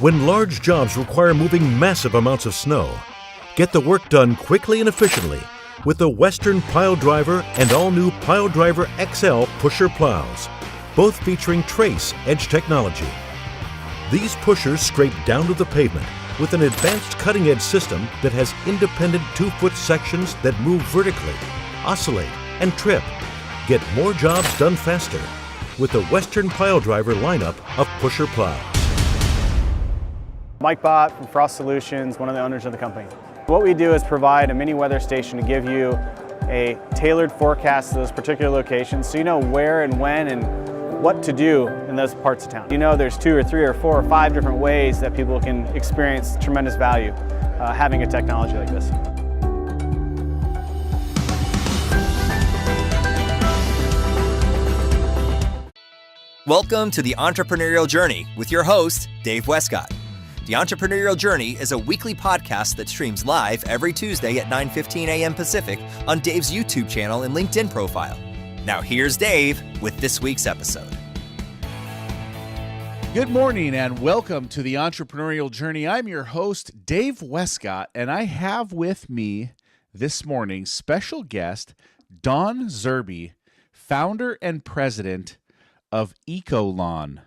When large jobs require moving massive amounts of snow, get the work done quickly and efficiently with the Western Pile Driver and all-new Pile Driver XL pusher plows, both featuring Trace Edge technology. These pushers scrape down to the pavement with an advanced cutting-edge system that has independent 2-foot sections that move vertically, oscillate, and trip. Get more jobs done faster with the Western Pile Driver lineup of pusher plows. Mike Bott from Frost Solutions, one of the owners of the company. What we do is provide a mini weather station to give you a tailored forecast to those particular locations so you know where and when and what to do in those parts of town. You know there's 2 or 3 or 4 or 5 different ways that people can experience tremendous value having a technology like this. Welcome to the Entrepreneurial Journey with your host, Dave Westcott. The Entrepreneurial Journey is a weekly podcast that streams live every Tuesday at 9:15 a.m. Pacific on Dave's YouTube channel and LinkedIn profile. Now here's Dave with this week's episode. Good morning and welcome to the Entrepreneurial Journey. I'm your host, Dave Westcott, and I have with me this morning special guest, Don Zerby, founder and president of EcoLawn.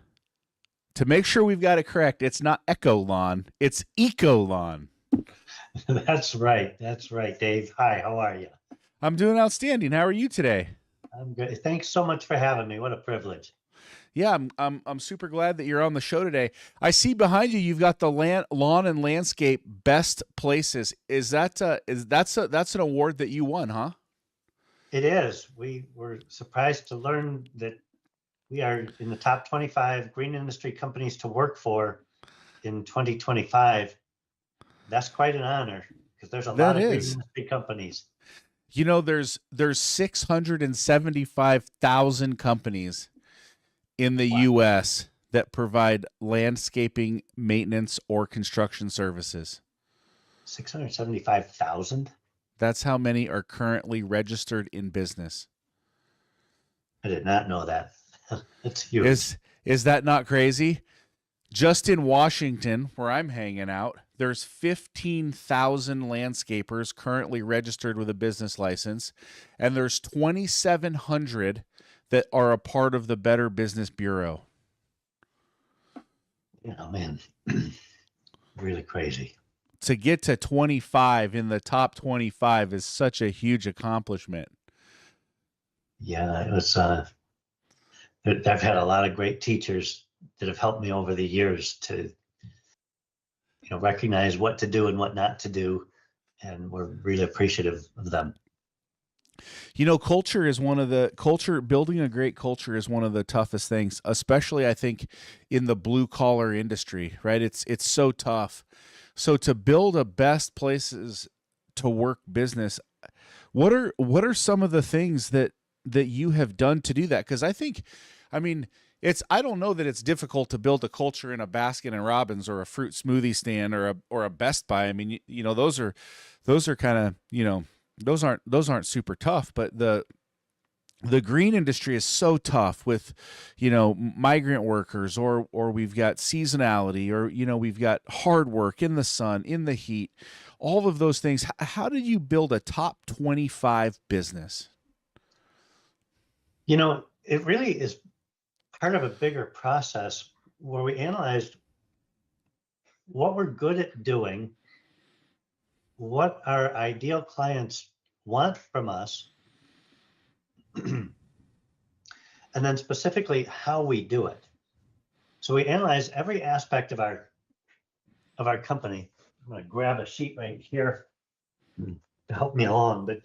To make sure we've got it correct, it's not EcoLawn, it's EcoLawn. That's right, Dave. Hi, how are you? I'm doing outstanding. How are you today? I'm good. Thanks so much for having me. What a privilege. Yeah, I'm super glad that you're on the show today. I see behind you you've got the lawn and landscape best places. That's an award that you won, huh? It is. We were surprised to learn that we are in the top 25 green industry companies to work for in 2025. That's quite an honor because there's a lot of green industry companies. You know, there's 675,000 companies in the U.S. that provide landscaping, maintenance, or construction services. 675,000? That's how many are currently registered in business. I did not know that. That's huge. Is that not crazy? Just in Washington, where I'm hanging out, there's 15,000 landscapers currently registered with a business license, and there's 2,700 that are a part of the Better Business Bureau. Oh, man, really crazy. To get to 25 in the top 25 is such a huge accomplishment. Yeah, it was. I've had a lot of great teachers that have helped me over the years to, recognize what to do and what not to do, and we're really appreciative of them. Building a great culture is one of the toughest things, especially I think in the blue collar industry, right? It's so tough. So to build a best places to work business, what are some of the things that you have done to do that? Because I don't know that it's difficult to build a culture in a Baskin and Robbins or a fruit smoothie stand or a Best Buy. I mean, those are kind of, those aren't super tough, but the green industry is so tough with, migrant workers or we've got seasonality or, we've got hard work in the sun, in the heat, all of those things. How did you build a top 25 business? It really is part of a bigger process where we analyzed what we're good at doing, what our ideal clients want from us, and then specifically how we do it. So we analyze every aspect of our company. I'm going to grab a sheet right here to help me along, but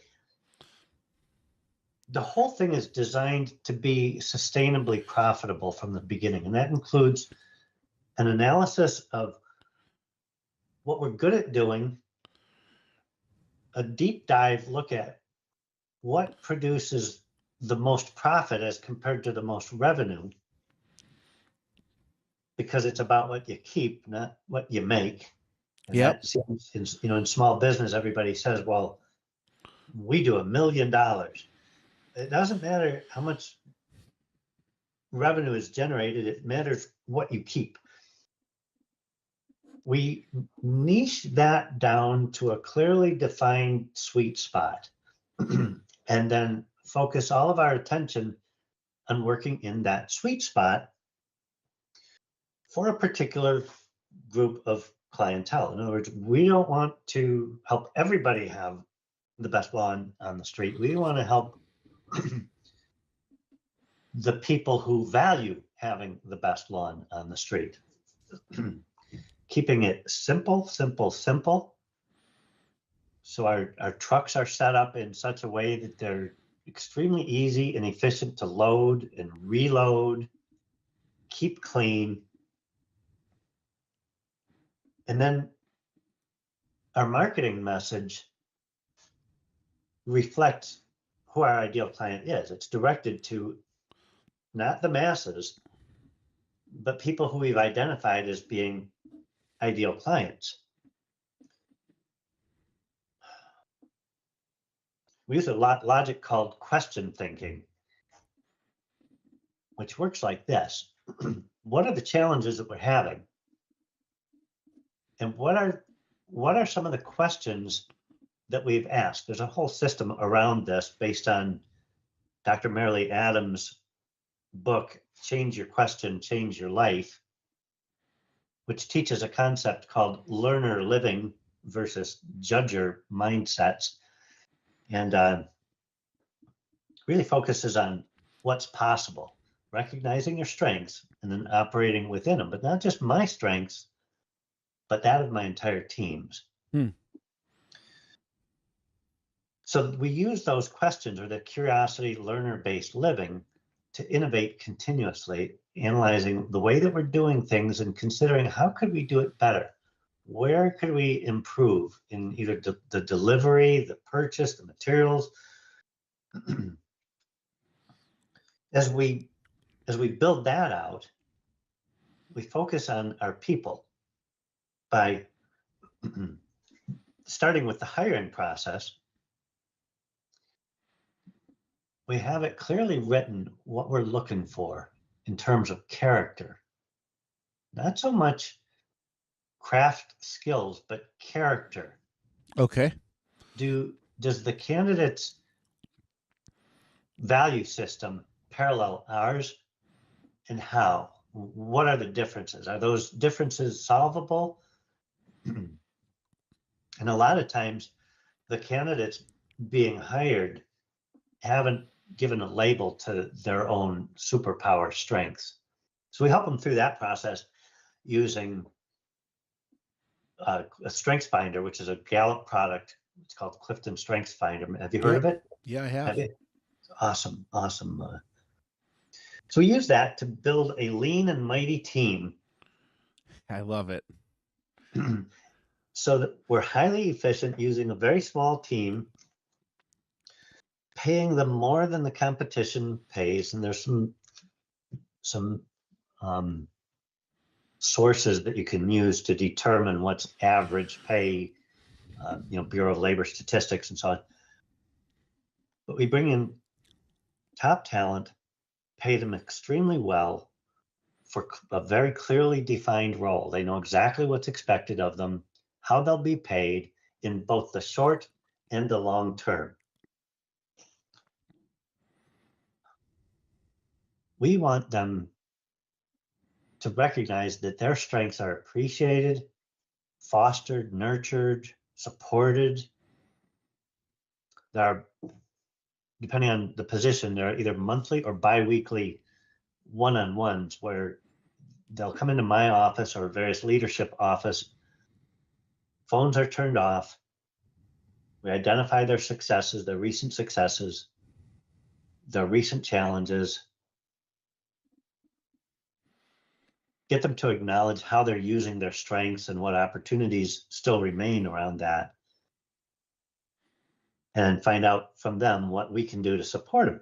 the whole thing is designed to be sustainably profitable from the beginning. And that includes an analysis of what we're good at doing, a deep dive look at what produces the most profit as compared to the most revenue, because it's about what you keep, not what you make. Yeah. In small business, everybody says, well, we do $1 million. It doesn't matter how much revenue is generated. It matters what you keep. we niche that down to a clearly defined sweet spot and then focus all of our attention on working in that sweet spot for a particular group of clientele. In other words, we don't want to help everybody have the best lawn on the street. We want to help the people who value having the best lawn on the street. Keeping it simple, simple, simple. So our trucks are set up in such a way that they're extremely easy and efficient to load and reload, keep clean. And then our marketing message reflects who our ideal client is. It's directed to not the masses, but people who we've identified as being ideal clients. We use a logic called question thinking, which works like this. What are the challenges that we're having? And what are some of the questions that we've asked? There's a whole system around this based on Dr. Marilee Adams' book, Change Your Question, Change Your Life, which teaches a concept called learner living versus judger mindsets, and really focuses on what's possible, recognizing your strengths and then operating within them, but not just my strengths, but that of my entire team's. So we use those questions, or the curiosity learner-based living, to innovate continuously, analyzing the way that we're doing things and considering how could we do it better? Where could we improve in either the delivery, the purchase, the materials? As we build that out, we focus on our people by starting with the hiring process. We have it clearly written what we're looking for in terms of character. Not so much craft skills, but character. Okay. Does the candidate's value system parallel ours, and how? What are the differences? Are those differences solvable? And a lot of times the candidates being hired haven't given a label to their own superpower strengths. So we help them through that process using a strengths finder, which is a Gallup product. It's called Clifton Strengths Finder. Have you heard of it? Yeah, I have. Awesome. So we use that to build a lean and mighty team. I love it. So that we're highly efficient using a very small team, paying them more than the competition pays. And there's some sources that you can use to determine what's average pay, Bureau of Labor Statistics and so on. But we bring in top talent, pay them extremely well for a very clearly defined role. They know exactly what's expected of them, how they'll be paid in both the short and the long term. We want them to recognize that their strengths are appreciated, fostered, nurtured, supported. There are, depending on the position, there are either monthly or bi-weekly one-on-ones where they'll come into my office or various leadership office. Phones are turned off. We identify their successes, their recent successes, their recent challenges, get them to acknowledge how they're using their strengths and what opportunities still remain around that, and find out from them what we can do to support them.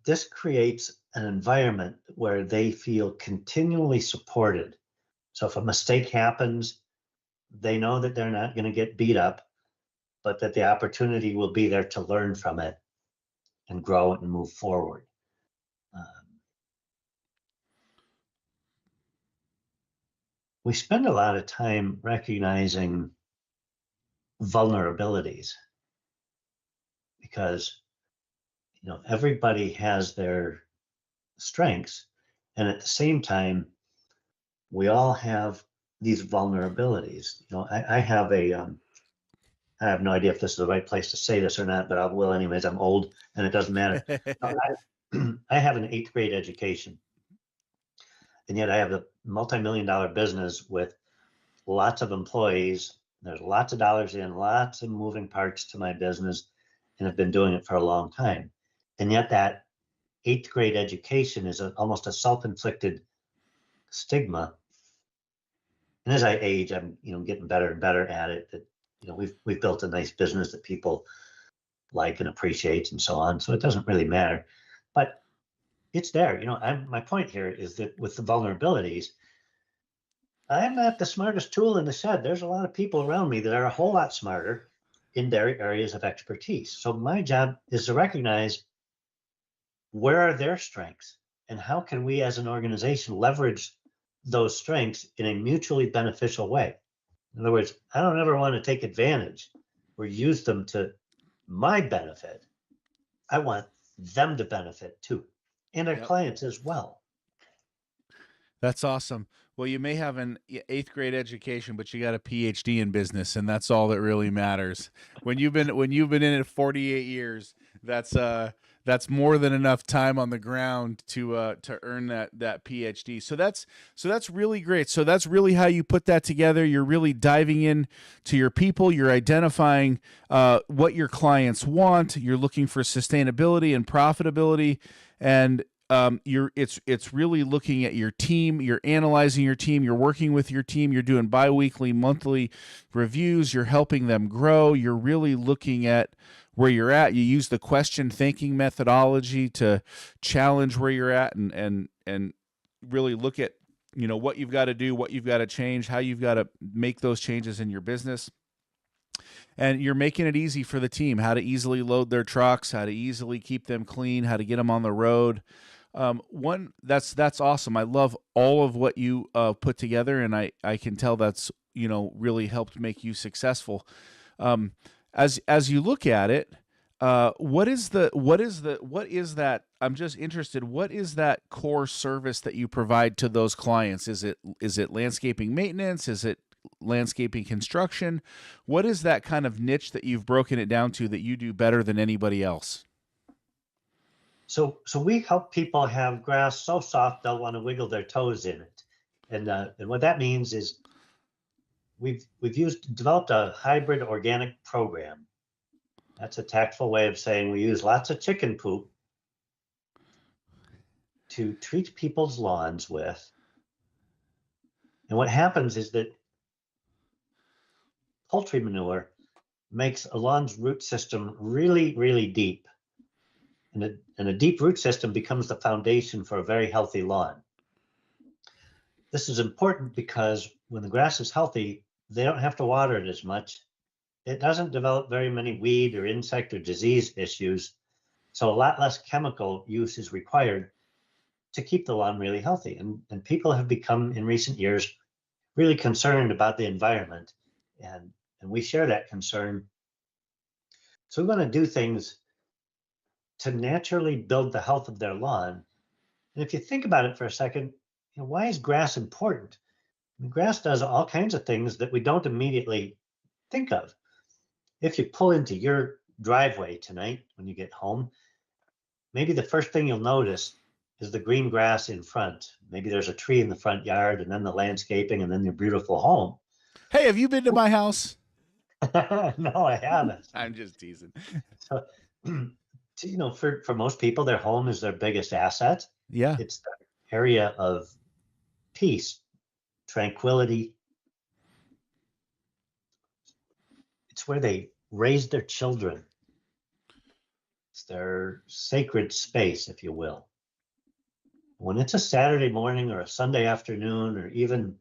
This creates an environment where they feel continually supported. So if a mistake happens, they know that they're not going to get beat up, but that the opportunity will be there to learn from it and grow and move forward. we spend a lot of time recognizing vulnerabilities because, everybody has their strengths. And at the same time, we all have these vulnerabilities. I have I have no idea if this is the right place to say this or not, but I will anyways. I'm old and it doesn't matter. I have an 8th grade education, and yet I have a multi-million-dollar business with lots of employees. There's lots of dollars in, lots of moving parts to my business, and have been doing it for a long time. And yet that 8th grade education is almost a self-inflicted stigma. And as I age, I'm getting better and better at it. That we've built a nice business that people like and appreciate and so on. So it doesn't really matter, but it's there. My point here is that with the vulnerabilities, I'm not the smartest tool in the shed. There's a lot of people around me that are a whole lot smarter in their areas of expertise. So my job is to recognize where are their strengths and how can we as an organization leverage those strengths in a mutually beneficial way. In other words, I don't ever want to take advantage or use them to my benefit. I want them to benefit too, and our clients as well. That's awesome. Well, you may have an 8th grade education, but you got a PhD in business, and that's all that really matters. When you've been in it 48 years, that's more than enough time on the ground to earn that PhD. So that's really great. So that's really how you put that together. You're really diving in to your people. You're identifying what your clients want. You're looking for sustainability and profitability, and it's really looking at your team. You're analyzing your team. You're working with your team. You're doing biweekly, monthly reviews. You're helping them grow. You're really looking at where you're at. You use the question thinking methodology to challenge where you're at and really look at what you've got to do, what you've got to change, how you've got to make those changes in your business. And you're making it easy for the team, how to easily load their trucks, how to easily keep them clean, how to get them on the road. That's awesome. I love all of what you put together, and I can tell that's really helped make you successful. As you look at it, what is that? I'm just interested. What is that core service that you provide to those clients? Is it landscaping maintenance? Is it landscaping construction? What is that kind of niche that you've broken it down to that you do better than anybody else? So we help people have grass so soft they'll want to wiggle their toes in it, and what that means is we've developed a hybrid organic program. That's a tactful way of saying we use lots of chicken poop to treat people's lawns with. And what happens is that poultry manure makes a lawn's root system really, really deep. And a deep root system becomes the foundation for a very healthy lawn. This is important because when the grass is healthy, they don't have to water it as much. It doesn't develop very many weed or insect or disease issues. So a lot less chemical use is required to keep the lawn really healthy. And people have become, in recent years, really concerned about the environment. And we share that concern. So we want to do things to naturally build the health of their lawn. And if you think about it for a second, why is grass important? I mean, grass does all kinds of things that we don't immediately think of. If you pull into your driveway tonight when you get home, maybe the first thing you'll notice is the green grass in front. Maybe there's a tree in the front yard, and then the landscaping, and then your beautiful home. Hey, have you been to my house? No, I haven't. I'm just teasing. So, for most people, their home is their biggest asset. Yeah. It's the area of peace, tranquility. It's where they raise their children. It's their sacred space, if you will. When it's a Saturday morning or a Sunday afternoon, or even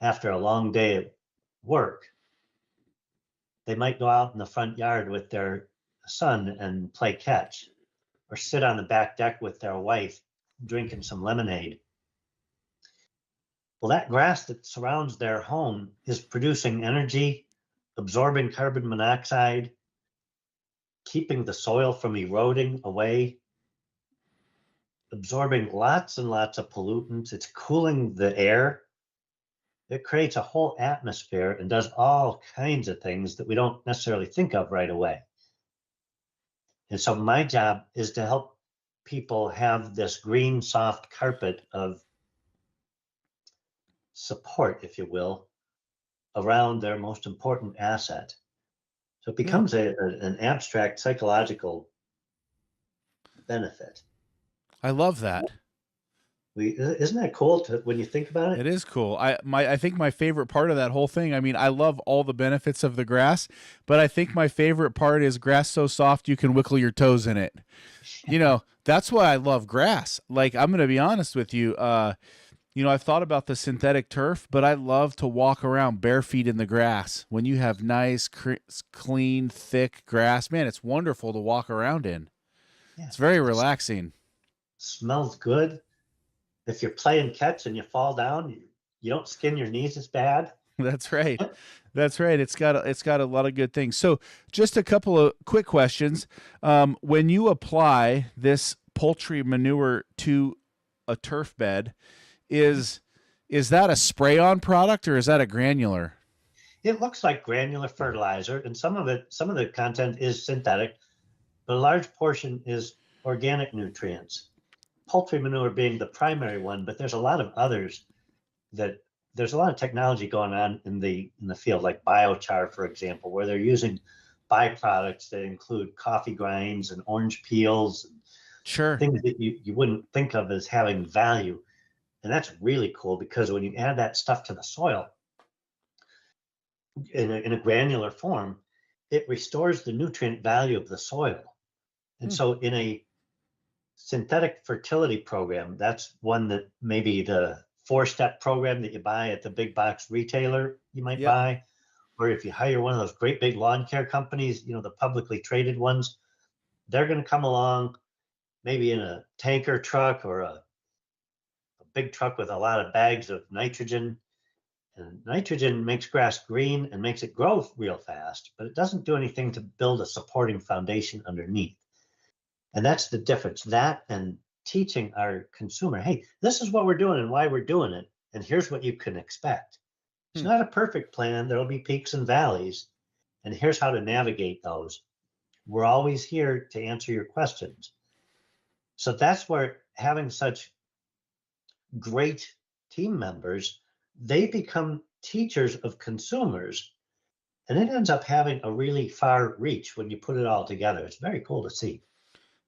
after a long day at work, they might go out in the front yard with their son and play catch, or sit on the back deck with their wife drinking some lemonade. Well, that grass that surrounds their home is producing energy, absorbing carbon monoxide, keeping the soil from eroding away, absorbing lots and lots of pollutants. It's cooling the air. It creates a whole atmosphere and does all kinds of things that we don't necessarily think of right away. And so my job is to help people have this green, soft carpet of support, if you will, around their most important asset. So it becomes an abstract psychological benefit. I love that. Isn't that cool when you think about it? It is cool. I think my favorite part of that whole thing, I mean, I love all the benefits of the grass, but I think my favorite part is grass so soft you can wiggle your toes in it. You know, that's why I love grass. Like, I'm going to be honest with you. You know, I've thought about the synthetic turf, but I love to walk around bare feet in the grass. When you have nice, clean, thick grass, man, it's wonderful to walk around in. Yeah. It's very relaxing. Smells good. If you're playing catch and you fall down, you don't skin your knees as bad. That's right. That's right. It's got a lot of good things. So just a couple of quick questions. When you apply this poultry manure to a turf bed, is that a spray-on product or is that a granular? It looks like granular fertilizer, and some of the content is synthetic, but a large portion is organic nutrients. Poultry manure being the primary one, but there's a lot of others there's a lot of technology going on in the field, like biochar, for example, where they're using byproducts that include coffee grinds and orange peels, Sure. things that you wouldn't think of as having value. And that's really cool because when you add that stuff to the soil in a granular form, it restores the nutrient value of the soil. And so in a synthetic fertility program, that's one that maybe the 4-step program that you buy at the big box retailer you might buy, or if you hire one of those great big lawn care companies, you know, the publicly traded ones, they're going to come along maybe in a tanker truck or a big truck with a lot of bags of nitrogen. And nitrogen makes grass green and makes it grow real fast, but it doesn't do anything to build a supporting foundation underneath. And that's the difference. That and teaching our consumer, hey, this is what we're doing and why we're doing it. And here's what you can expect. It's not a perfect plan. There'll be peaks and valleys. And here's how to navigate those. We're always here to answer your questions. So that's where having such great team members, they become teachers of consumers. And it ends up having a really far reach when you put it all together. It's very cool to see.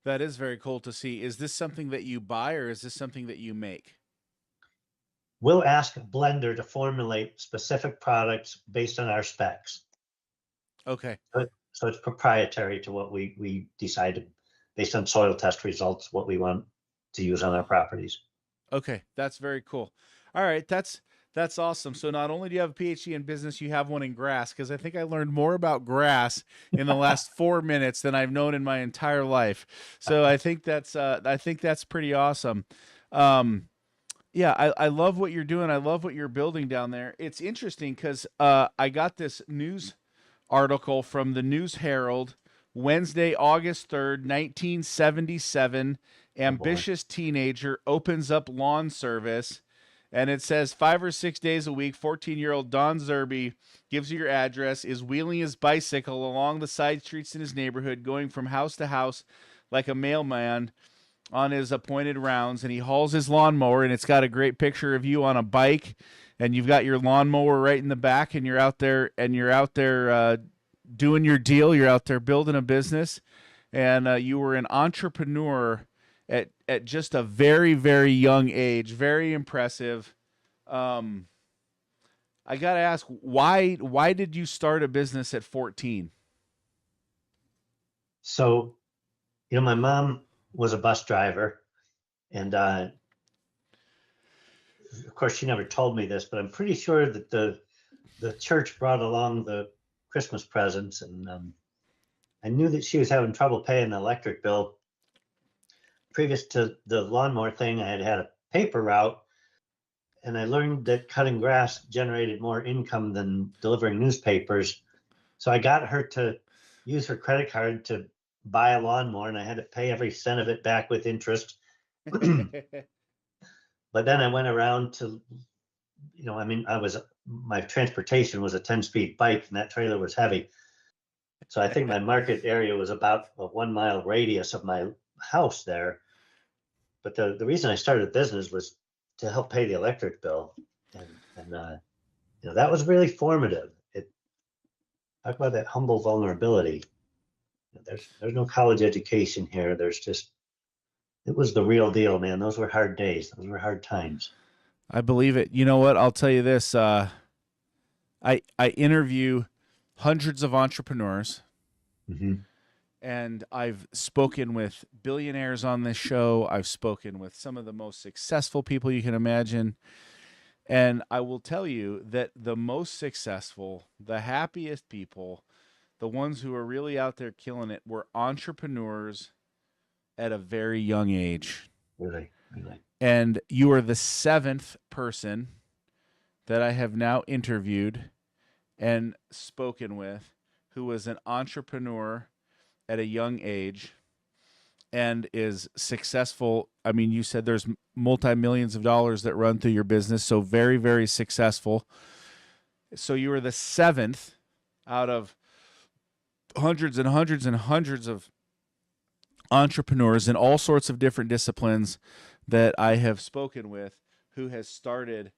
That is very cool to see. Is this something that you buy or is this something that you make? We'll ask a blender to formulate specific products based on our specs. Okay. So it's proprietary to what we decided based on soil test results, what we want to use on our properties. Okay. That's very cool. All right. That's awesome. So not only do you have a PhD in business, you have one in grass, because I think I learned more about grass in the last 4 minutes than I've known in my entire life. So I think that's pretty awesome. Yeah, I love what you're doing. I love what you're building down there. It's interesting because I got this news article from the News Herald, Wednesday, August 3rd, 1977. Ambitious teenager opens up lawn service. And it says 5 or 6 days a week, 14-year-old Don Zerby gives you your address, is wheeling his bicycle along the side streets in his neighborhood, going from house to house like a mailman on his appointed rounds. And he hauls his lawnmower, and it's got a great picture of you on a bike, and you've got your lawnmower right in the back, and you're out there doing your deal. You're out there building a business, and you were an entrepreneur at just a very, very young age. Very impressive. I got to ask, why did you start a business at 14? So, you know, my mom was a bus driver, and of course she never told me this, but I'm pretty sure that the church brought along the Christmas presents, and I knew that she was having trouble paying the electric bill. Previous to the lawnmower thing, I had a paper route, and I learned that cutting grass generated more income than delivering newspapers. So I got her to use her credit card to buy a lawnmower, and I had to pay every cent of it back with interest. But then I went around to, I mean, my transportation was a 10-speed bike, and that trailer was heavy. So I think my market area was about a 1-mile radius of my house there. But the reason I started a business was to help pay the electric bill. And that was really formative. Talk about that humble vulnerability. There's no college education here. It was the real deal, man. Those were hard days. Those were hard times. I believe it. You know what? I'll tell you this. I interview hundreds of entrepreneurs, Mm-hmm. and I've spoken with billionaires on this show. I've spoken with some of the most successful people you can imagine. And I will tell you that the most successful, the happiest people, the ones who are really out there killing it, were entrepreneurs at a very young age. Really. And you are the 7th person that I have now interviewed and spoken with who was an entrepreneur at a young age and is successful. I mean, you said there's multi-millions of dollars that run through your business, so very, very successful. So you are the 7th out of hundreds and hundreds and hundreds of entrepreneurs in all sorts of different disciplines that I have spoken with who has started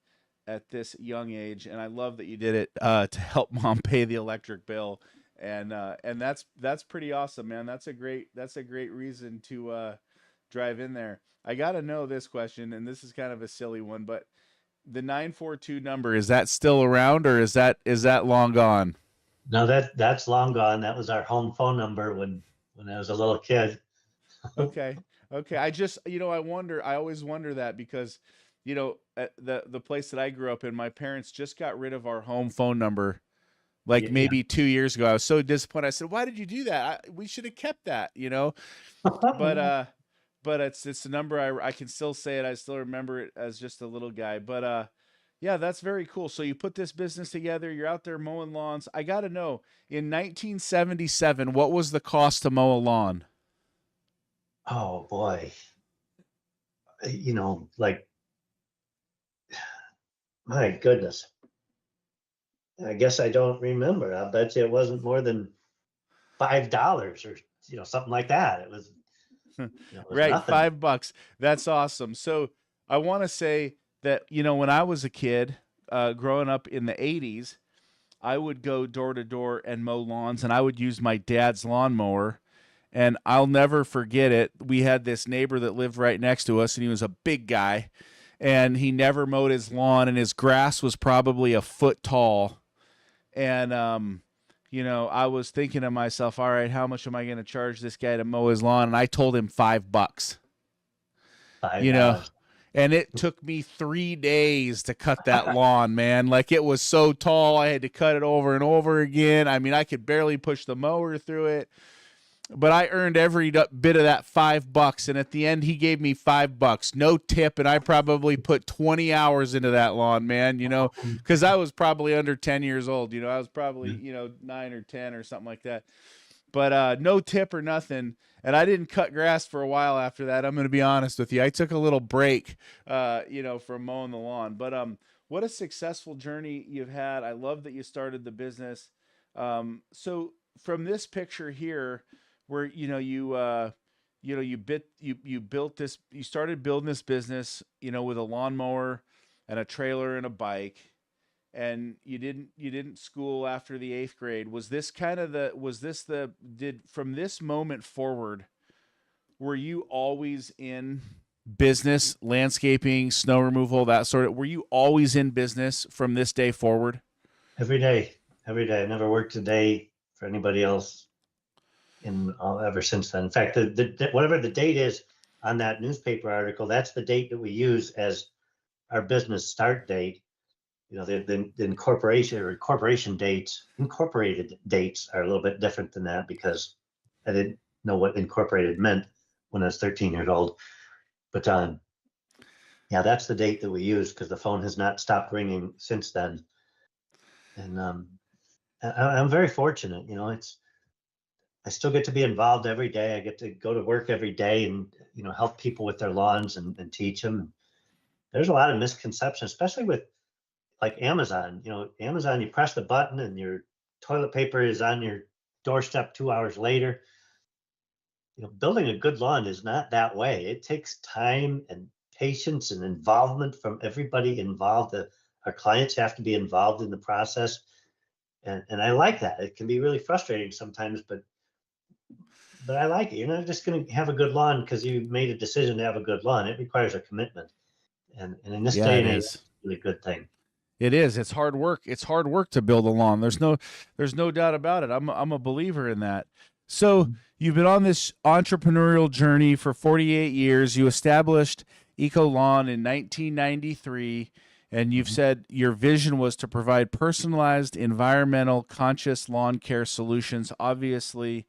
at this young age. And I love that you did it to help mom pay the electric bill. And that's pretty awesome, man. That's a great reason to drive in there. I got to know this question, and this is kind of a silly one, but the 942 number, is that still around, or is that long gone? No, that's long gone. That was our home phone number when I was a little kid. Okay. I just, I always wonder that because, at the place that I grew up in, my parents just got rid of our home phone number maybe 2 years ago. I was so disappointed. I said, "Why did you do that? We should have kept that," But it's a number I can still say it. I still remember it as just a little guy. But yeah, that's very cool. So you put this business together. You're out there mowing lawns. I got to know, in 1977, what was the cost to mow a lawn? Oh boy. My goodness. I guess I don't remember. I'll bet you it wasn't more than $5 or something like that. It was, Right, nothing. $5. That's awesome. So I want to say that, when I was a kid, growing up in the 80s, I would go door to door and mow lawns, and I would use my dad's lawnmower. And I'll never forget it. We had this neighbor that lived right next to us, and he was a big guy, and he never mowed his lawn, and his grass was probably a foot tall. And, I was thinking to myself, all right, how much am I going to charge this guy to mow his lawn? And I told him $5. And it took me 3 days to cut that lawn, man. It was so tall, I had to cut it over and over again. I mean, I could barely push the mower through it. But I earned every bit of that $5, and at the end, he gave me $5, no tip, and I probably put 20 hours into that lawn, man. Because I was probably under 10 years old. I was probably 9 or 10 or something like that. But no tip or nothing, and I didn't cut grass for a while after that. I'm going to be honest with you. I took a little break, from mowing the lawn. But what a successful journey you've had. I love that you started the business. So from this picture here, where you started building this business with a lawnmower and a trailer and a bike, and you didn't school after the 8th grade. From this moment forward, were you always in business, landscaping, snow removal, that sort of? Were you always in business from this day forward? Every day. I never worked a day for anybody else ever since then. In fact, whatever the date is on that newspaper article, that's the date that we use as our business start date. The incorporated dates are a little bit different than that, because I didn't know what incorporated meant when I was 13 years old. But Yeah, that's the date that we use because the phone has not stopped ringing since then. And I'm very fortunate. I still get to be involved every day. I get to go to work every day and help people with their lawns and teach them. There's a lot of misconceptions, especially with like Amazon. Amazon, you press the button and your toilet paper is on your doorstep 2 hours later. Building a good lawn is not that way. It takes time and patience and involvement from everybody involved. Our clients have to be involved in the process. And I like that. It can be really frustrating sometimes, but I like it. You're not just going to have a good lawn because you made a decision to have a good lawn. It requires a commitment. And in this Yeah, day it and age, is. it's a really good thing. It is. It's hard work. It's hard work to build a lawn. There's no doubt about it. I'm a believer in that. So you've been on this entrepreneurial journey for 48 years. You established EcoLawn in 1993, and you've said your vision was to provide personalized, environmental, conscious lawn care solutions. Obviously,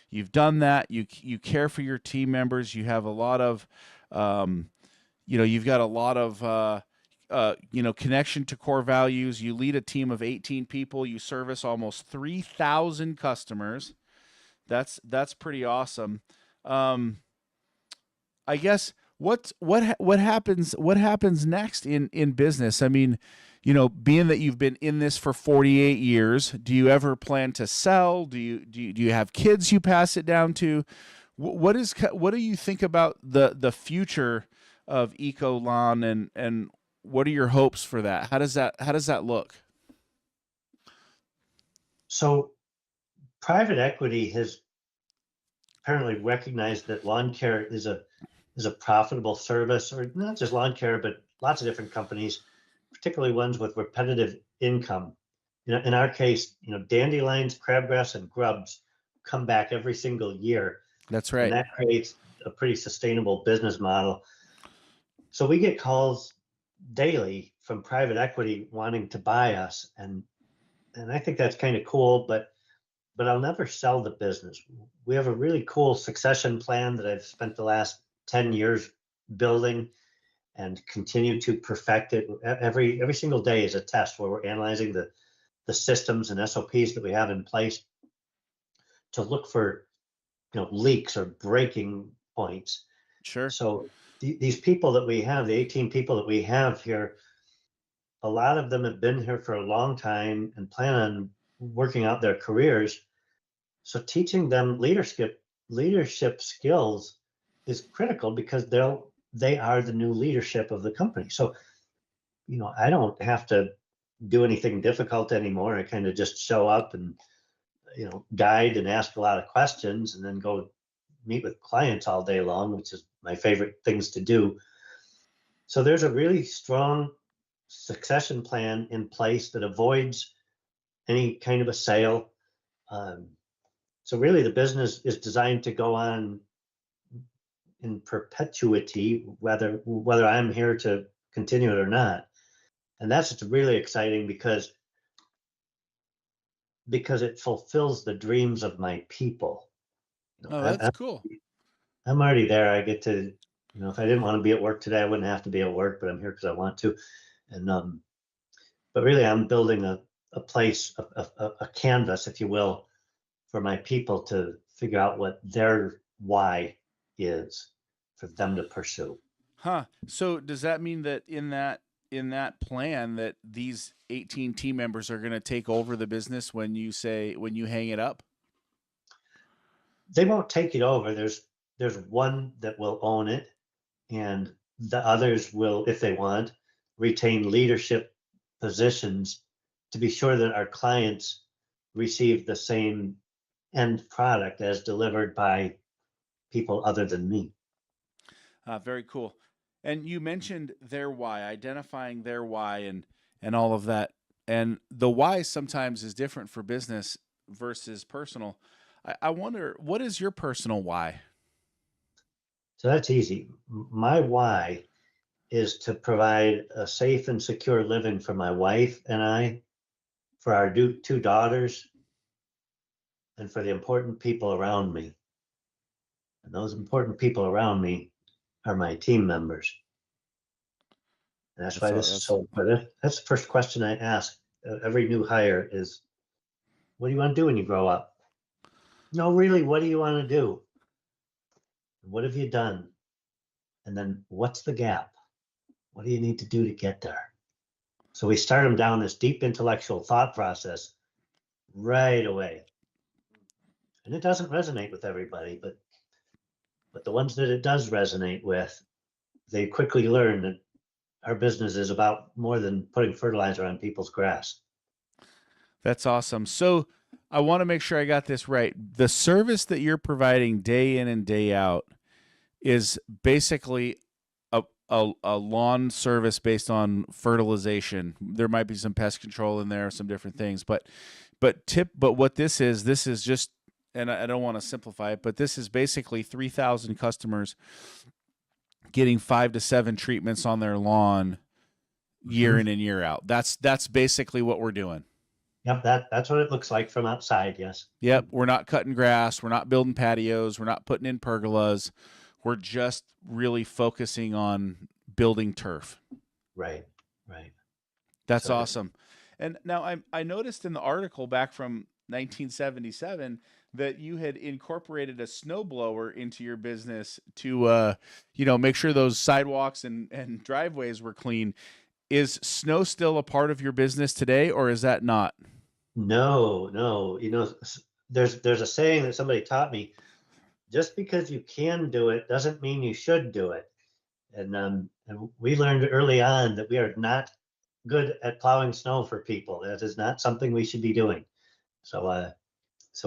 you've done that. You care for your team members. You have a lot of, you've got a lot of connection to core values. You lead a team of 18 people. You service almost 3,000 customers. That's pretty awesome. I guess what happens next in business? I mean, being that you've been in this for 48 years, do you ever plan to sell? Do you have kids you pass it down to? What do you think about the future of EcoLawn and what are your hopes for that? How does that look? So private equity has apparently recognized that lawn care is a profitable service, or not just lawn care, but lots of different companies, particularly ones with repetitive income. In our case, dandelions, crabgrass, and grubs come back every single year. That's And right. that creates a pretty sustainable business model. So we get calls daily from private equity wanting to buy us, and I think that's kind of cool, but I'll never sell the business. We have a really cool succession plan that I've spent the last 10 years building and continue to perfect it. Every single day is a test where we're analyzing the systems and SOPs that we have in place to look for leaks or breaking points. Sure. So these people that we have, the 18 people that we have here, a lot of them have been here for a long time and plan on working out their careers. So teaching them leadership skills is critical because they are the new leadership of the company. So, I don't have to do anything difficult anymore. I kind of just show up and, guide and ask a lot of questions and then go meet with clients all day long, which is my favorite things to do. So there's a really strong succession plan in place that avoids any kind of a sale. So really the business is designed to go on in perpetuity, whether I'm here to continue it or not. And that's just really exciting because it fulfills the dreams of my people. Oh, that's cool. I'm already there. I get to, if I didn't want to be at work today, I wouldn't have to be at work, but I'm here because I want to. And but really I'm building a place, a canvas, if you will, for my people to figure out what their why is for them to pursue. Huh. So does that mean that in that plan that these 18 team members are going to take over the business when you hang it up? They won't take it over. There's one that will own it, and the others will, if they want, retain leadership positions to be sure that our clients receive the same end product as delivered by people other than me. Very cool. And you mentioned their why, identifying their why and all of that. And the why sometimes is different for business versus personal. I wonder, what is your personal why? So that's easy. My why is to provide a safe and secure living for my wife and I, for our two daughters, and for the important people around me. And those important people around me are my team members. And that's why this is so important. That's the first question I ask every new hire is, what do you want to do when you grow up? No, really, what do you want to do? What have you done? And then what's the gap? What do you need to do to get there? So we start them down this deep intellectual thought process right away. And it doesn't resonate with everybody, but the ones that it does resonate with, they quickly learn that our business is about more than putting fertilizer on people's grass. That's awesome. So I want to make sure I got this right. The service that you're providing day in and day out is basically a lawn service based on fertilization. There might be some pest control in there, some different things, but what this is just, and I don't want to simplify it, but this is basically 3,000 customers getting 5 to 7 treatments on their lawn year in and year out. That's basically what we're doing. Yep, that's what it looks like from outside, yes. Yep, we're not cutting grass, we're not building patios, we're not putting in pergolas. We're just really focusing on building turf. Right. That's So- awesome. And now I noticed in the article back from 1977 that you had incorporated a snowblower into your business to make sure those sidewalks and driveways were clean. Is snow still a part of your business today, or is that not? No. There's a saying that somebody taught me, just because you can do it doesn't mean you should do it. And we learned early on that we are not good at plowing snow for people. That is not something we should be doing. So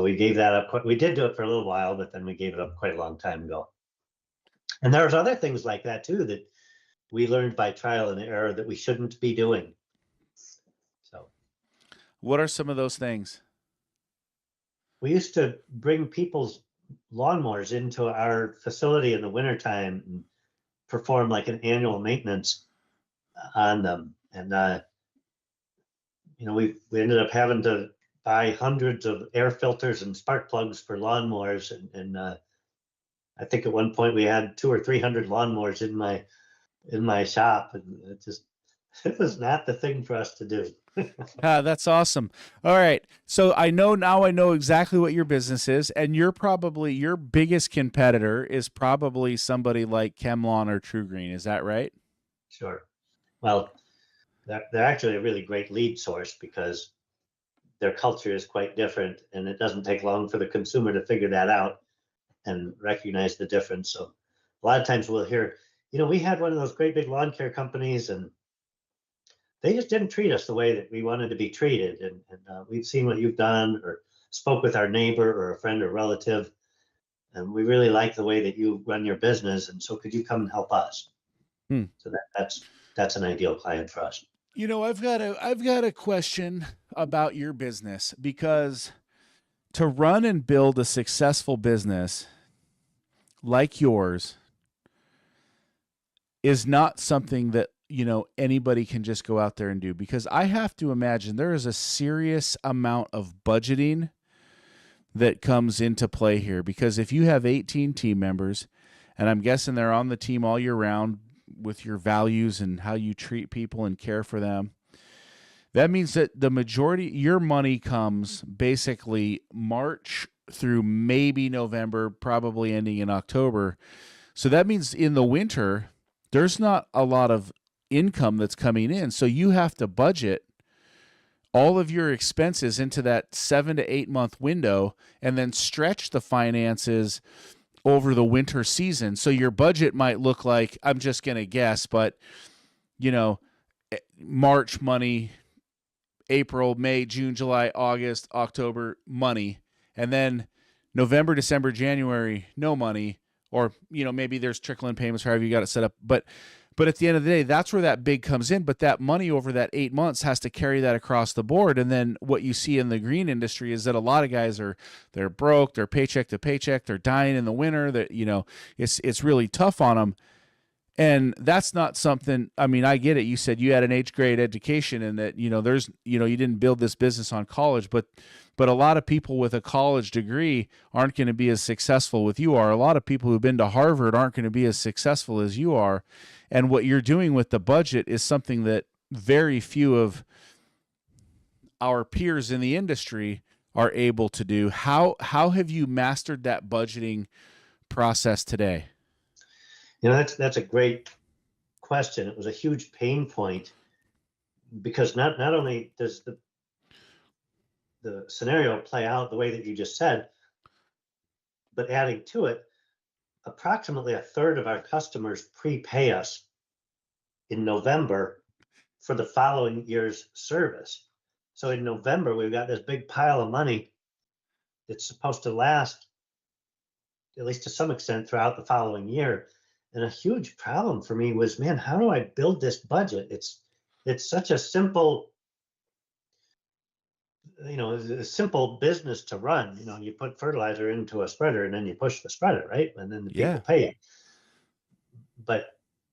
we gave that up. We did do it for a little while, but then we gave it up quite a long time ago. And there's other things like that too that we learned by trial and error that we shouldn't be doing. So What are some of those things? we used to bring people's lawnmowers into our facility in the wintertime and perform like an annual maintenance on them. And we ended up having to buy hundreds of air filters and spark plugs for lawnmowers. And I think at one point we had 200 or 300 lawnmowers in my shop, and it was not the thing for us to do. That's awesome. All right. So I know exactly what your business is, and your biggest competitor is probably somebody like ChemLawn or TruGreen. Is that right? Sure. Well, they're actually a really great lead source because their culture is quite different, and it doesn't take long for the consumer to figure that out and recognize the difference. So a lot of times we'll hear, we had one of those great big lawn care companies, and they just didn't treat us the way that we wanted to be treated. And we've seen what you've done, or spoke with our neighbor or a friend or relative, and we really like the way that you run your business. And so could you come and help us? So that's an ideal client for us. I've got a question about your business, because to run and build a successful business like yours is not something that, anybody can just go out there and do, because I have to imagine there is a serious amount of budgeting that comes into play here. Because if you have 18 team members, and I'm guessing they're on the team all year round with your values and how you treat people and care for them, that means that the majority, your money comes basically March through maybe November, probably ending in October. So that means in the winter, there's not a lot of income that's coming in. So you have to budget all of your expenses into that 7 to 8 month window, and then stretch the finances over the winter season. So your budget might look like, I'm just going to guess, but March money, April, May, June, July, August, October money, and then November, December, January, no money, or maybe there's trickling payments, however you got it set up. But at the end of the day, that's where that big comes in. But that money over that 8 months has to carry that across the board. And then what you see in the green industry is that a lot of guys they're broke, they're paycheck to paycheck, they're dying in the winter. That it's really tough on them. And that's not something, I mean, I get it. You said you had an 8th grade education and that, you didn't build this business on college, but a lot of people with a college degree aren't going to be as successful with you are. A lot of people who've been to Harvard aren't going to be as successful as you are. And what you're doing with the budget is something that very few of our peers in the industry are able to do. How have you mastered that budgeting process today? That's a great question. It was a huge pain point because not only does the scenario play out the way that you just said, but adding to it, approximately a third of our customers prepay us in November for the following year's service. So in November, we've got this big pile of money that's supposed to last, at least to some extent, throughout the following year. And a huge problem for me was, man, how do I build this budget? It's such a simple, a simple business to run. You put fertilizer into a spreader and then you push the spreader, right? And then the people pay you. But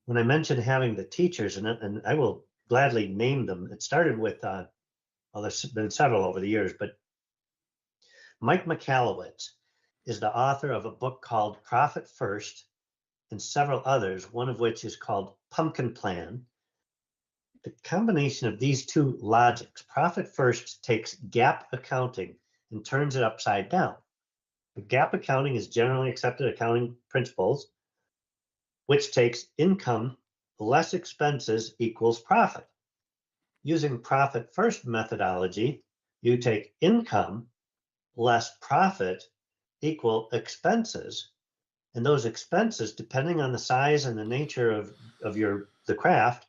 when I mentioned having the teachers, and I will gladly name them, it started with, there's been several over the years, but Mike Michalowicz is the author of a book called Profit First and several others, one of which is called Pumpkin Plan. The combination of these two logics, Profit First takes GAAP accounting and turns it upside down. The GAAP accounting is generally accepted accounting principles, which takes income less expenses equals profit. Using Profit First methodology, you take income less profit equal expenses. And those expenses, depending on the size and the nature of the craft,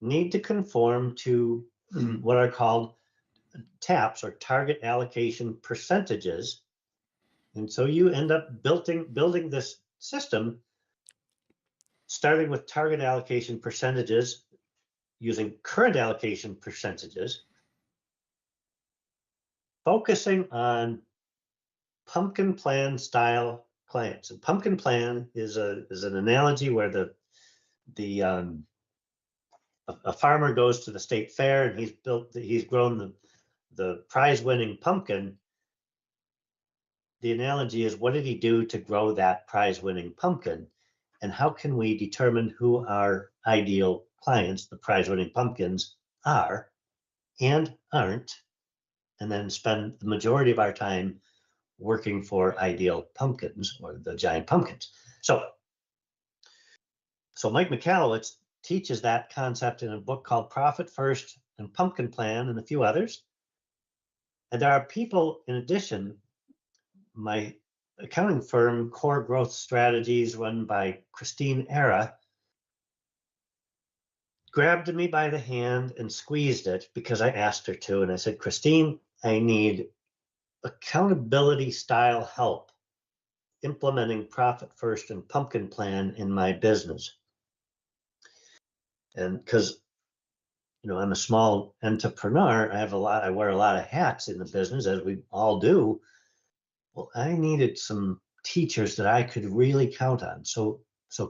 need to conform to what are called TAPs, or target allocation percentages. And so you end up building this system starting with target allocation percentages, using current allocation percentages, focusing on pumpkin plan style clients. And pumpkin plan is an analogy where a farmer goes to the state fair and he's grown the prize winning pumpkin. The analogy is, what did he do to grow that prize winning pumpkin? And how can we determine who our ideal clients, the prize winning pumpkins, are and aren't, and then spend the majority of our time working for ideal pumpkins, or the giant pumpkins. So Mike Michalowicz teaches that concept in a book called Profit First and Pumpkin Plan and a few others. And there are people, in addition, my accounting firm, Core Growth Strategies, run by Christine Era, grabbed me by the hand and squeezed it because I asked her to. And I said, Christine, I need accountability style help implementing Profit First and Pumpkin Plan in my business. And because I'm a small entrepreneur, I wear a lot of hats in the business, as we all do. Well, I needed some teachers that I could really count on. So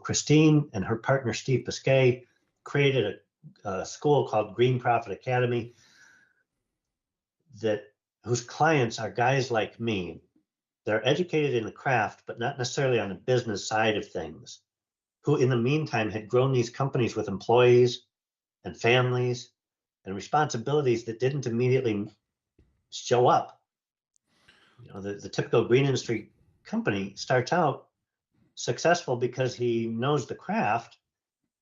Christine and her partner Steve Biscay created a school called Green Profit Academy, whose clients are guys like me. They're educated in the craft, but not necessarily on the business side of things, who in the meantime had grown these companies with employees and families and responsibilities that didn't immediately show up. The typical green industry company starts out successful because he knows the craft,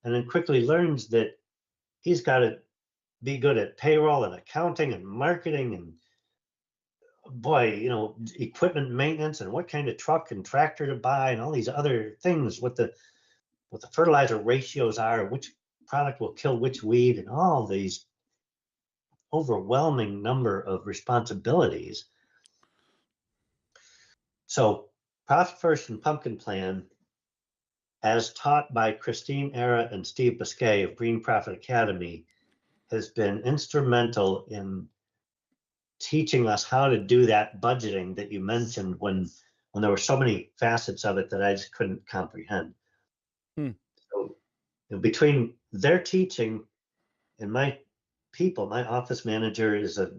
and then quickly learns that he's got to be good at payroll and accounting and marketing and equipment maintenance and what kind of truck and tractor to buy and all these other things, what the fertilizer ratios are, which product will kill which weed, and all these overwhelming number of responsibilities. So Profit First and Pumpkin Plan, as taught by Christine Era and Steve Biscay of Green Profit Academy, has been instrumental in teaching us how to do that budgeting that you mentioned when there were so many facets of it that I just couldn't comprehend. So between their teaching and my people, my office manager is a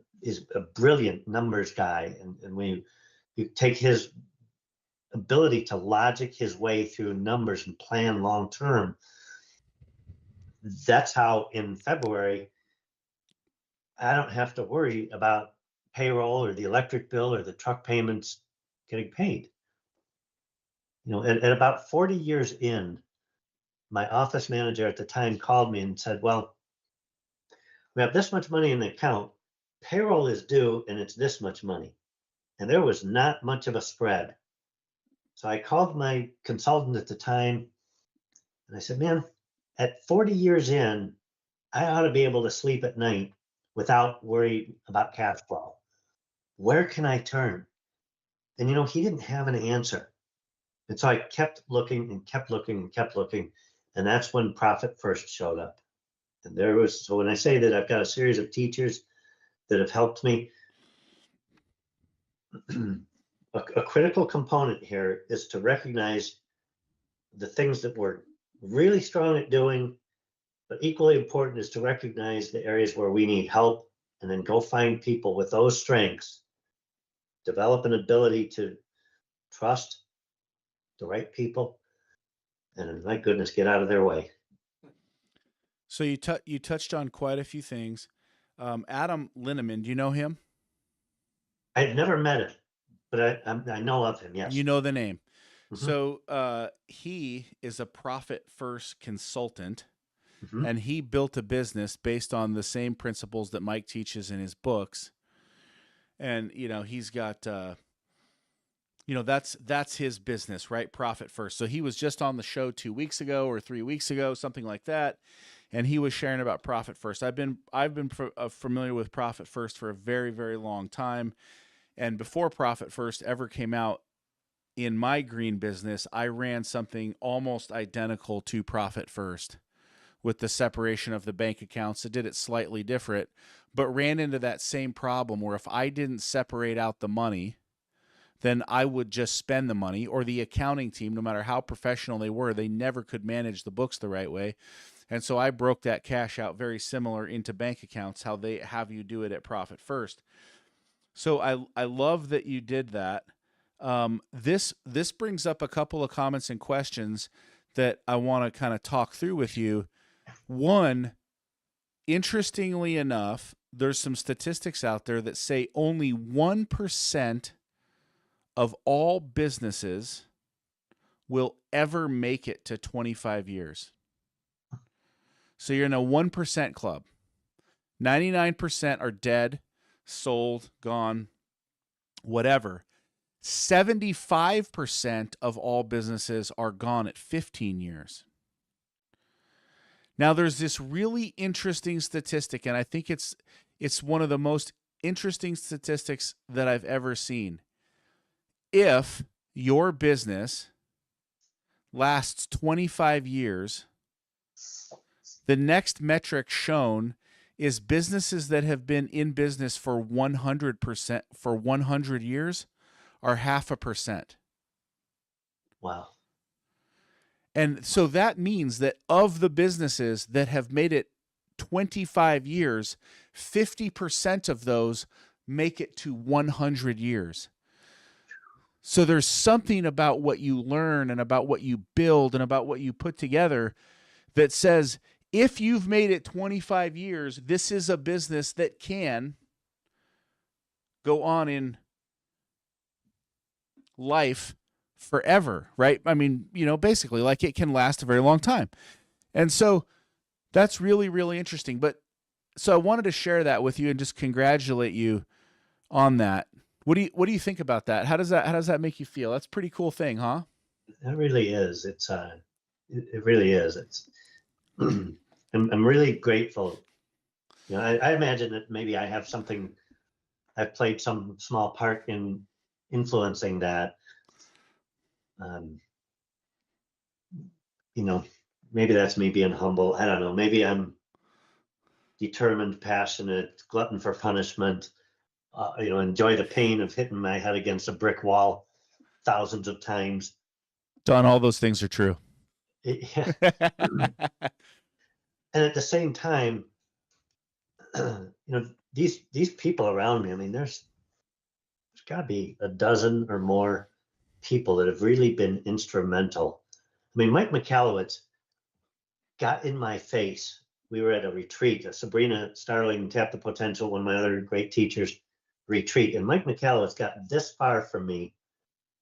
brilliant numbers guy, and when you take his ability to logic his way through numbers and plan long term, that's how in February I don't have to worry about payroll or the electric bill or the truck payments getting paid. At about 40 years in, my office manager at the time called me and said, well, we have this much money in the account, payroll is due, and it's this much money. And there was not much of a spread. So I called my consultant at the time and I said, man, at 40 years in, I ought to be able to sleep at night without worry about cash flow. Where can I turn? And he didn't have an answer. And so I kept looking and kept looking and kept looking. And that's when Profit First showed up. And so when I say that I've got a series of teachers that have helped me, a critical component here is to recognize the things that we're really strong at doing, but equally important is to recognize the areas where we need help and then go find people with those strengths, develop an ability to trust the right people, and my goodness, get out of their way. So you touched on quite a few things. Adam Linneman, do you know him? I've never met him, but I know of him, yes. You know the name. Mm-hmm. So he is a Profit First consultant, Mm-hmm. and he built a business based on the same principles that Mike teaches in his books. And, he's got, that's his business, right? Profit First. So he was just on the show 2 weeks ago or 3 weeks ago, something like that. And he was sharing about Profit First. I've been familiar with Profit First for a very, very long time. And before Profit First ever came out in my green business, I ran something almost identical to Profit First with the separation of the bank accounts. I did it slightly different, but ran into that same problem where if I didn't separate out the money, then I would just spend the money, or the accounting team, no matter how professional they were, they never could manage the books the right way. And so I broke that cash out very similar into bank accounts, how they have you do it at Profit First. So I love that you did that. This brings up a couple of comments and questions that I want to kind of talk through with you. One, interestingly enough, there's some statistics out there that say only 1% of all businesses will ever make it to 25 years. So you're in a 1% club. 99% are dead, sold, gone, whatever. 75% of all businesses are gone at 15 years. Now, there's this really interesting statistic, and I think it's one of the most interesting statistics that I've ever seen. If your business lasts 25 years, the next metric shown is businesses that have been in business for 100% for 100 years are 0.5%. Wow. And so that means that of the businesses that have made it 25 years, 50% of those make it to 100 years. So there's something about what you learn and about what you build and about what you put together that says, if you've made it 25 years, this is a business that can go on in life forever, right? I mean, basically, like, it can last a very long time. And so that's really, really interesting. But so I wanted to share that with you and just congratulate you on that. What do you think about that? How does that make you feel? That's a pretty cool thing, huh? It really is. It really is. I'm really grateful. I imagine that maybe I've played some small part in influencing that. Maybe that's me being humble. I don't know. Maybe I'm determined, passionate, glutton for punishment. Enjoy the pain of hitting my head against a brick wall thousands of times. Don, all those things are true. Yeah. And at the same time, these people around me, I mean, there's got to be a dozen or more people that have really been instrumental. I mean, Mike McAllowitz got in my face. We were at a retreat, a Sabrina Starling Tap the Potential, one of my other great teachers retreat. And Mike McAllowitz got this far from me,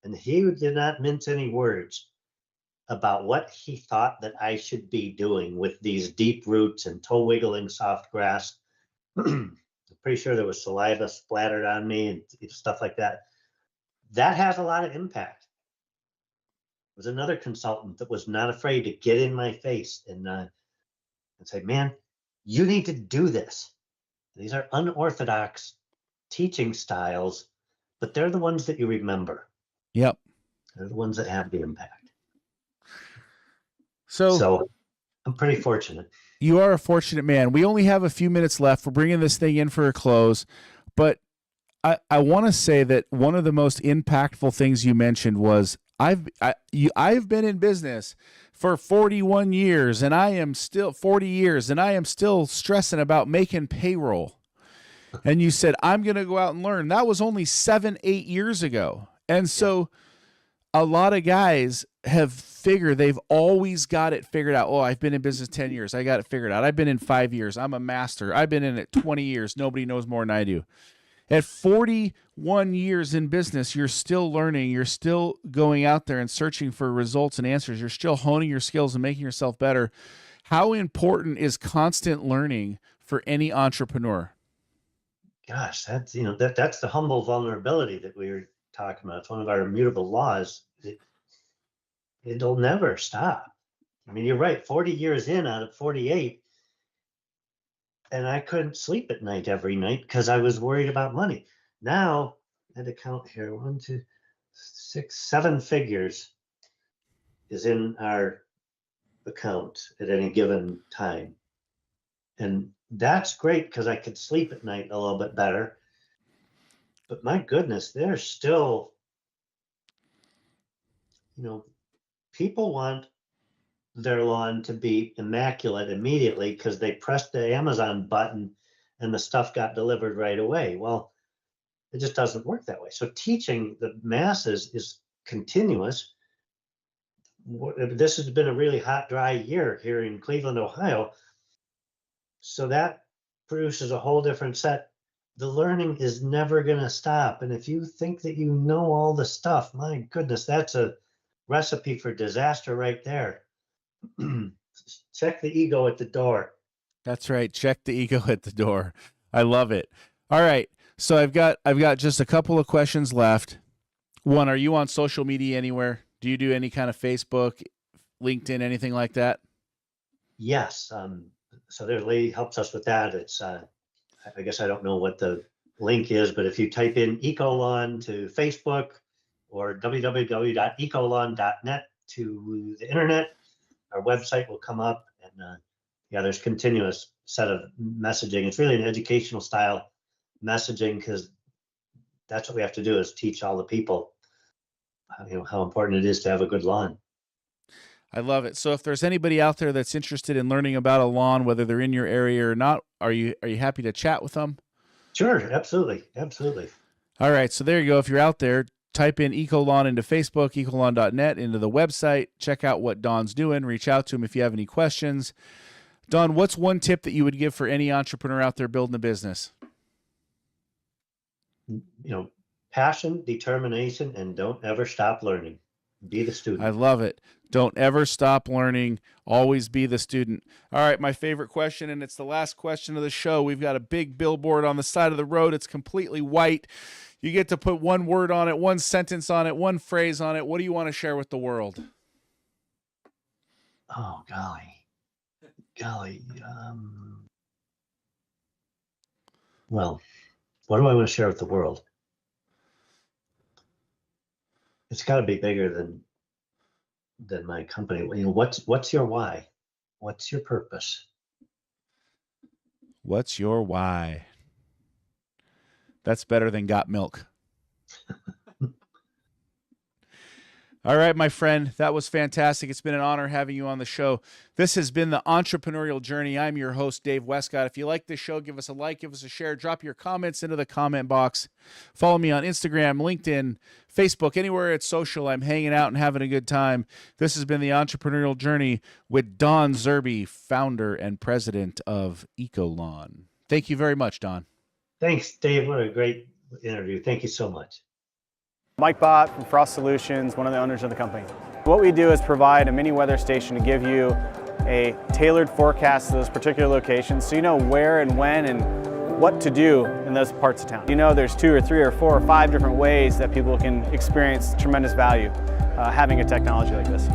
and he did not mince any words about what he thought that I should be doing with these deep roots and toe wiggling soft grass. I'm pretty sure there was saliva splattered on me and stuff like that. That has a lot of impact. There was another consultant that was not afraid to get in my face and say, man, you need to do this. These are unorthodox teaching styles, but they're the ones that you remember. Yep. They're the ones that have the impact. So I'm pretty fortunate. You are a fortunate man. We only have a few minutes left. We're bringing this thing in for a close, but I want to say that one of the most impactful things you mentioned was I've been in business for 41 years, and I am still 40 years, and I am still stressing about making payroll. And you said, I'm going to go out and learn. That was only 7-8 years ago. And so a lot of guys have figured they've always got it figured out. Oh, I've been in business 10 years. I got it figured out. I've been in 5 years. I'm a master. I've been in it 20 years. Nobody knows more than I do. At 41 years in business, you're still learning. You're still going out there and searching for results and answers. You're still honing your skills and making yourself better. How important is constant learning for any entrepreneur? Gosh, that's that's the humble vulnerability that we were talking about. It's one of our immutable laws. It'll never stop. I mean, you're right. 40 years in out of 48, and I couldn't sleep at night every night because I was worried about money. Now, I had to count here: 1, 2, 6, 7 figures is in our account at any given time, and that's great because I could sleep at night a little bit better. But my goodness, there's still, people want their lawn to be immaculate immediately because they pressed the Amazon button and the stuff got delivered right away. Well, it just doesn't work that way. So teaching the masses is continuous. This has been a really hot, dry year here in Cleveland, Ohio. So that produces a whole different set. The learning is never going to stop. And if you think that you know all the stuff, my goodness, that's a recipe for disaster right there. Check the ego at the door. That's right. Check the ego at the door. I love it. All right. So I've got just a couple of questions left. One, are you on social media anywhere? Do you do any kind of Facebook, LinkedIn, anything like that? Yes. So there's a lady helps us with that. It's I guess I don't know what the link is, but if you type in EcoLawn to Facebook or www.ecolawn.net to the internet, our website will come up, and there's continuous set of messaging. It's really an educational style messaging because that's what we have to do is teach all the people, how important it is to have a good lawn. I love it. So if there's anybody out there that's interested in learning about a lawn, whether they're in your area or not, are you happy to chat with them? Sure, absolutely. All right, so there you go. If you're out there, type in EcoLawn into Facebook, ecolawn.net, into the website. Check out what Don's doing. Reach out to him if you have any questions. Don, what's one tip that you would give for any entrepreneur out there building a business? Passion, determination, and don't ever stop learning. Be the student. I love it. Don't ever stop learning. Always be the student. All right, my favorite question, and it's the last question of the show. We've got a big billboard on the side of the road. It's completely white. You get to put one word on it, one sentence on it, one phrase on it. What do you want to share with the world? Oh, golly. Well, what do I want to share with the world? It's got to be bigger than my company. What's your why? What's your purpose? What's your why? That's better than got milk. All right, my friend, that was fantastic. It's been an honor having you on the show. This has been the Entrepreneurial Journey. I'm your host, Dave Westcott. If you like this show, give us a like, give us a share, drop your comments into the comment box. Follow me on Instagram, LinkedIn, Facebook, anywhere it's social. I'm hanging out and having a good time. This has been the Entrepreneurial Journey with Don Zerby, founder and president of EcoLawn. Thank you very much, Don. Thanks, Dave. What a great interview. Thank you so much. Mike Bott from Frost Solutions, one of the owners of the company. What we do is provide a mini weather station to give you a tailored forecast to those particular locations so you know where and when and what to do in those parts of town. You know there's 2 or 3 or 4 or 5 different ways that people can experience tremendous value having a technology like this.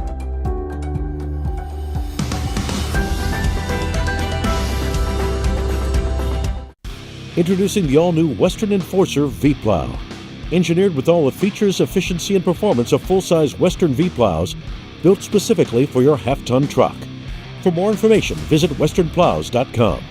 Introducing the all-new Western Enforcer V-Plow. Engineered with all the features, efficiency, and performance of full-size Western V-Plows, built specifically for your half-ton truck. For more information, visit westernplows.com.